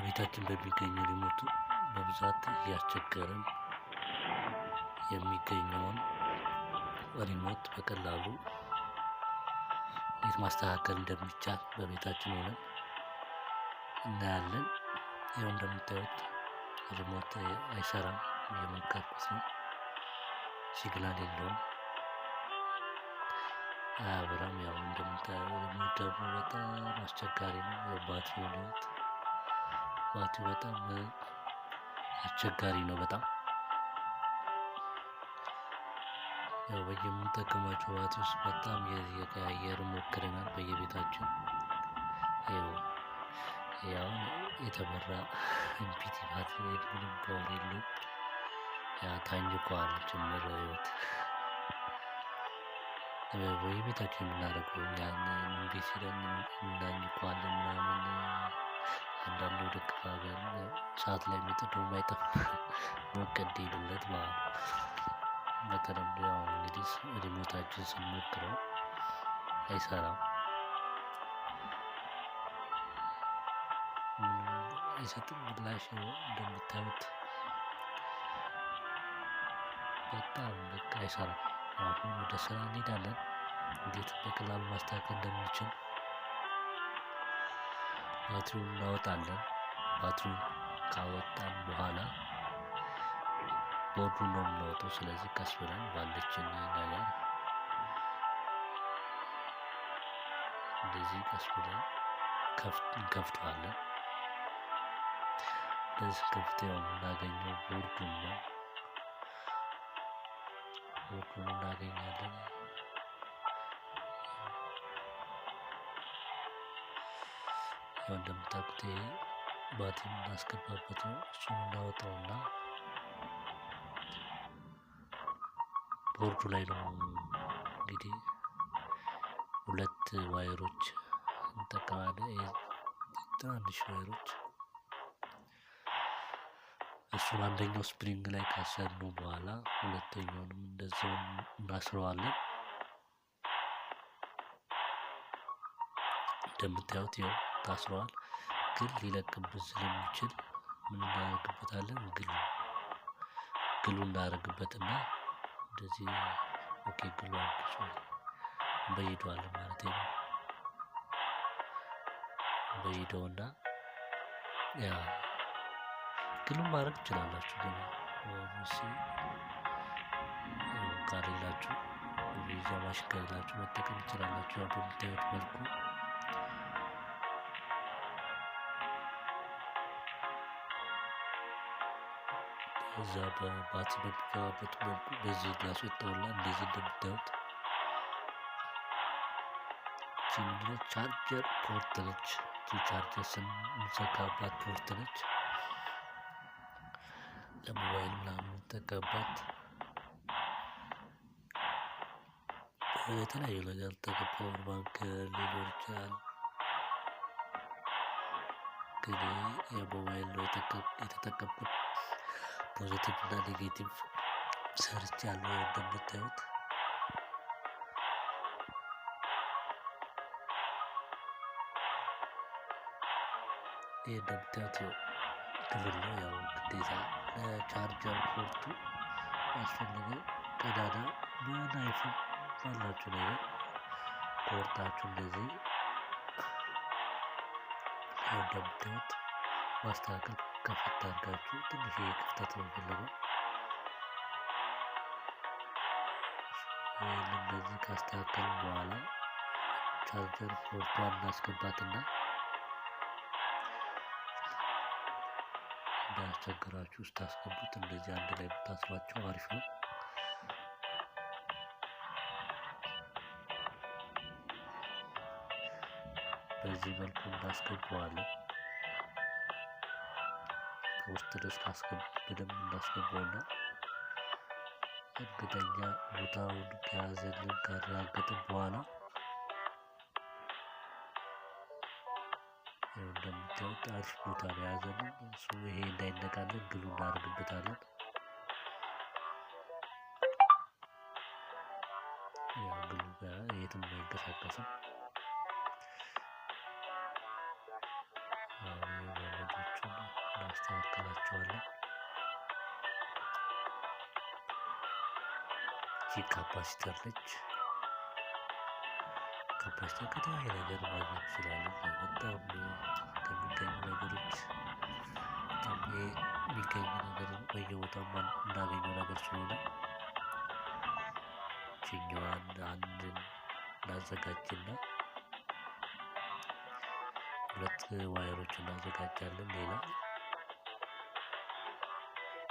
በቤታችን በሚገኙ ሪሞት በብዛት እያስቸገረን የሚገኘውን ሪሞት በቀላሉ እንዴት ማስተካከል እንደሚቻል በቤታችን ሆነን እናያለን። ይኸው እንደምታዩት ሪሞት አይሰራም፣ እየሞከርኩት ነው። ሲግናል የለውም፣ አያበራም። ያው እንደምታየው ሪሞት ደግሞ በጣም አስቸጋሪ ነው። የባትሪው ሁኔታ ባትሪው በጣም አስቸጋሪ ነው። በጣም ያው በየምንጠቀማቸው ባትሪ ውስጥ በጣም የቀያየርን ሞክረናል በየቤታችን። ያው የተበራ ኢምፒቲ ባትሪ ምንም ፓወር የለውም። ያ ታኝኳል ጭምር ህይወት በየቤታችን የምናደርገው ያንን እምቢ ሲለን እናኝኳለን ምናምን። አንዳንዱ ወደ ሀገር ሰዓት ላይ የሚጥደው ማይጠፋ ሞቅ እንዲልለት ማለት ነው። በተለምዶ ያው እንግዲህ ሪሞታችን ስንሞክረው አይሰራም፣ አይሰጥም ምላሽ። እንደምታዩት በጣም በቃ አይሰራም። አሁን ወደ ስራ እንሄዳለን፣ እንዴት በቀላሉ ማስተካከል እንደምንችል። ባትሪውን እናወጣለን። ባትሪውን ካወጣን በኋላ ቦርዱን ነው የምናወጣው። ስለዚህ ቀስ ብለን ባለችን ነገር እንደዚህ ቀስ ብለን እንከፍተዋለን። እንደዚህ ከፍተው የምናገኘው ቦርዱን ነው። ቦርዱን እናገኛለን። ያው እንደምታውቁት ይሄ ባትሪ የምናስገባበት ነው። እሱን እናወጣውና ቦርዱ ላይ ነው እንግዲህ ሁለት ዋየሮች እንጠቀማለን፣ ትናንሽ ዋየሮች። እሱን አንደኛው ስፕሪንግ ላይ ካሰርነው በኋላ ሁለተኛውንም እንደዛው እናስረዋለን። እንደምታዩት ይኸው ታስረዋል። ግን ሊለቅብን ስለሚችል ምን እናደርግበታለን? ግሉ እናደርግበትና እንደዚህ ግሉ እንበይደዋለን ማለት ነው። እንበይደውና ያ ግሉ ማድረግ ትችላላችሁ። ግን ካሌላችሁ ቪዛ ማሽን ከሌላችሁ መጠቀም ትችላላችሁ። ያው በምታዩት መልኩ እዛ በባትሪ በሚገባበት መልኩ በዚህ ላስወጣውና እንደዚህ እንደምታዩት ምንድነው ቻርጀር ፖርት ነች። ቻርጀር ስንሰካባት ፖርት ነች። ለሞባይል ምናምን የምንጠቀምባት የተለያዩ ነገር ፓወር ባንክ ሊኖር ይችላል። ግን የሞባይል ነው የተጠቀምኩት። ፖዚቲቭ እና ኔጌቲቭ ሰርች ያለው እንደምታዩት ይህ እንደምታዩት ክፍል ነው። ያው ግዴታ ለቻርጀር ፖርቱ ያስፈልገው ቀዳዳ ምን አይፎን ባላችሁ ነገር ፖርታችሁ እንደዚህ እንደምታዩት ማስተካከል ከፈት አድርጋችሁ ትንሽ ክፍተት ነው የሚፈልገው። እንደዚህ ካስተካከልን በኋላ ቻርጀር ፖርቷን እናስገባትና እንዳያስቸግራችሁ ውስጥ ታስገቡት። እንደዚህ አንድ ላይ ብታስሯቸው አሪፍ ነው። በዚህ መልኩ እናስገባዋለን። ከውስጥ ድረስ በደንብ እናስገባውና እርግጠኛ ቦታውን ከያዘልን ካረጋገጥን በኋላ እንደምታዩት አሪፍ ቦታ ነው የያዘልን። እሱ ይሄ እንዳይነቃለን ግሉ እናደርግበታለን። ያው ግሉ ጋር የትም አይንቀሳቀስም። ገመዶቹን ካፓሲተር ነች። ካፓሲተር ከተለያየ ነገር ማግኘት እንችላለን። በጣም ከሚገኙ ነገሮች በጣም የሚገኝ ነገር በየቦታው እንዳገኘው ነገር ስለሆነ ችኛዋን አንድን እናዘጋጅና 2 ዋየሮች እናዘጋጃለን። ሌላ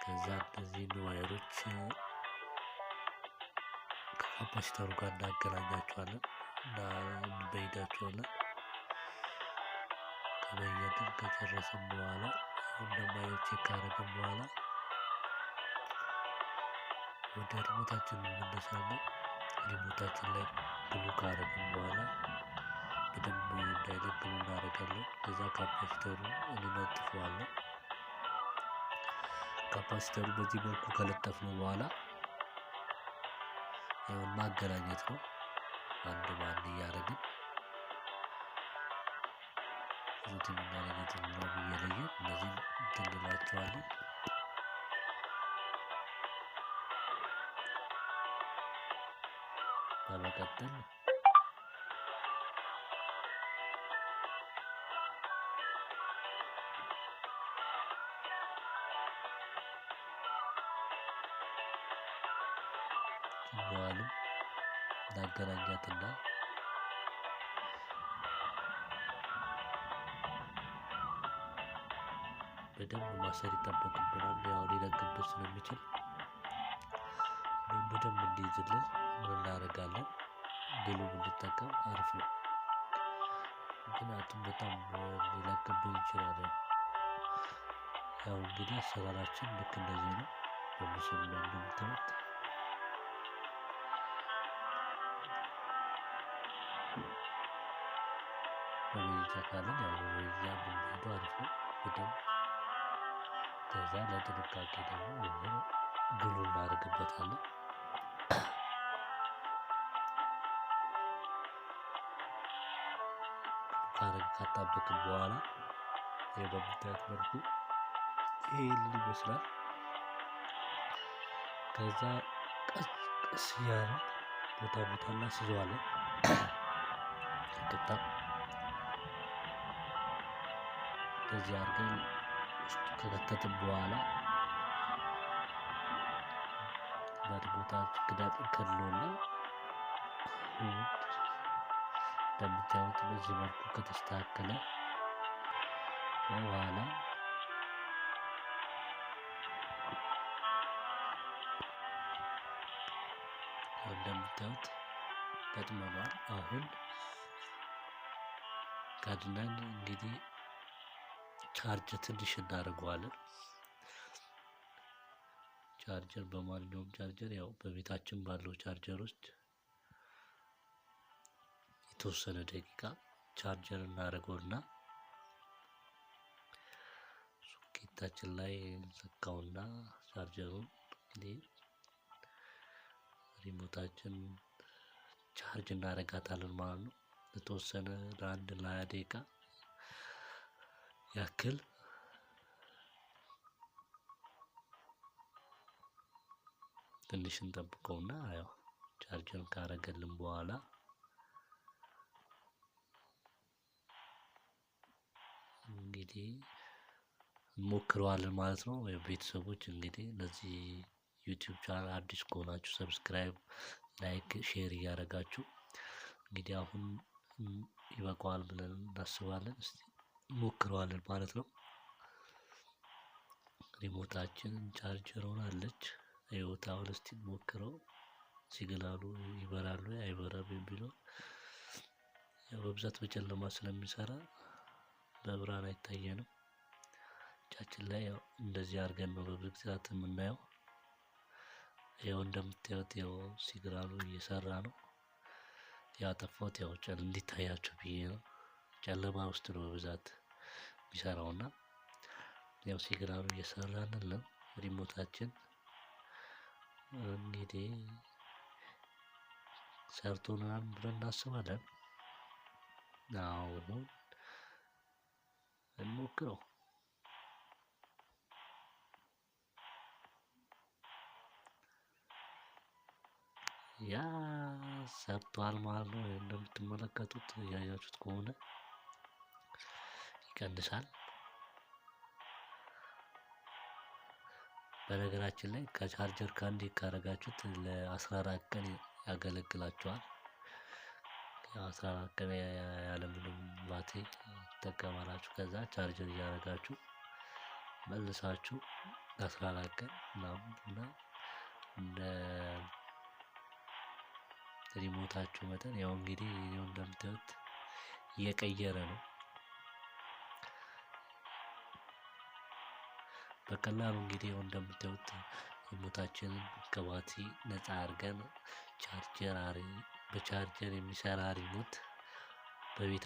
ከዛ እነዚህን ዋየሮች ከካፓሲተሩ ጋር እናገናኛቸዋለን እና እንበይዳቸዋለን። ከበየድን ከጨረስን በኋላ እንደማየው ቼክ ካደረግን በኋላ ወደ ሪሞታችን እንመለሳለን። ሪሞታችን ላይ ግሉ ካደረግን በኋላ በደንብ እንዳይለቅ ግሉ እናደርጋለን። ከዛ ካፓሲተሩ እንለጥፈዋለን። ካፓሲተሩ በዚህ መልኩ ከለጠፍነው በኋላ ማገናኘት ነው። አንድ ባንድ እያደረግን ሩቲን እናደርገት ነው እየለየን እነዚህን እንላቸዋለን። በመቀጠል ችኛዋንም እናገናኛትና በደንብ ማሰር ይጠበቅብናል። ያው ሊለቅብን ስለሚችል በደንብ እንዲይዝልን ምን እናደርጋለን? ግሉ ብንጠቀም አሪፍ ነው። ምክንያቱም በጣም ሊለቅብን ይችላል። ያው እንግዲህ አሰራራችን ልክ እንደዚህ ነው። በምስሉ ላይ እንደምታዩት በመይጃ ካለን ያው በመይጃ ብንሄደው አሪፍ ነው በደንብ። ከዛ ለጥንቃቄ ደግሞ ግሉ እናደርግበታለን። ካጣበቅን በኋላ በምታዩት መልኩ ይሄንን ይመስላል። ከዛ ቀስ እያልን ቦታ እናስይዘዋለን። ቅጣ እንደዚህ አድርገን ውስጥ ከከተትን በኋላ በሪሞታችን ክዳን እንከድነውና እንደምታዩት በዚህ መልኩ ከተስተካከለ በኋላ እንደምታዩት ገጥመናል። አሁን ከድነን እንግዲህ ቻርጅ ትንሽ እናደርገዋለን። ቻርጀር በማንኛውም ቻርጀር ያው በቤታችን ባለው ቻርጀር ውስጥ የተወሰነ ደቂቃ ቻርጀር እናደርገውና ሶኬታችን ላይ እንሰካውና ቻርጀሩን እንግዲህ ሪሞታችን ቻርጅ እናደርጋታለን ማለት ነው። የተወሰነ ለአንድ ለ20 ደቂቃ ያክል ትንሽ እንጠብቀውና ያው ቻርጀር ካረገልን በኋላ እንግዲህ እንሞክረዋለን ማለት ነው። ቤተሰቦች እንግዲህ ለዚህ ዩቲዩብ ቻናል አዲስ ከሆናችሁ ሰብስክራይብ፣ ላይክ፣ ሼር እያደረጋችሁ እንግዲህ አሁን ይበቃዋል ብለን እናስባለን። እስቲ እንሞክረዋለን ማለት ነው። ሪሞታችን ቻርጀር ሆናለች። ይኸውት አሁን እስቲ እንሞክረው። ሲግናሉ ይበራሉ አይበራም የሚለው ያው በብዛት በጨለማ ስለሚሰራ በብርሃን አይታየንም። እጃችን ላይ ያው እንደዚህ አድርገን ነው በብዛት የምናየው። ያው እንደምታዩት ያው ሲግናሉ እየሰራ ነው። ያጠፋሁት ያው እንዲታያችሁ ብዬ ነው። ጨለማ ውስጥ ነው በብዛት የሚሰራውና ያው ሲግናሉ እየሰራልን ነው። ሪሞታችን እንግዲህ ሰርቶናል ብለን እናስባለን። አሁን እንሞክረው። ያ ሰርቷል ማለት ነው። እንደምትመለከቱት እያያችሁት ከሆነ ይቀንሳል። በነገራችን ላይ ከቻርጀር ከአንዴ ካረጋችሁት ለ14 ቀን ያገለግላችኋል። 14 ቀን ያለምንም ባትሪ ትጠቀማላችሁ። ከዛ ቻርጀር እያደረጋችሁ መልሳችሁ 14 ቀን ምናምን እና እንደ ሪሞታችሁ መጠን ያው እንግዲህ ይሄው እንደምታዩት እየቀየረ ነው። በቀላሉ እንግዲህ ያው እንደምታዩት ሪሞታችንን ከባትሪ ነፃ አድርገን በቻርጀር የሚሰራ ሪሞት በቤት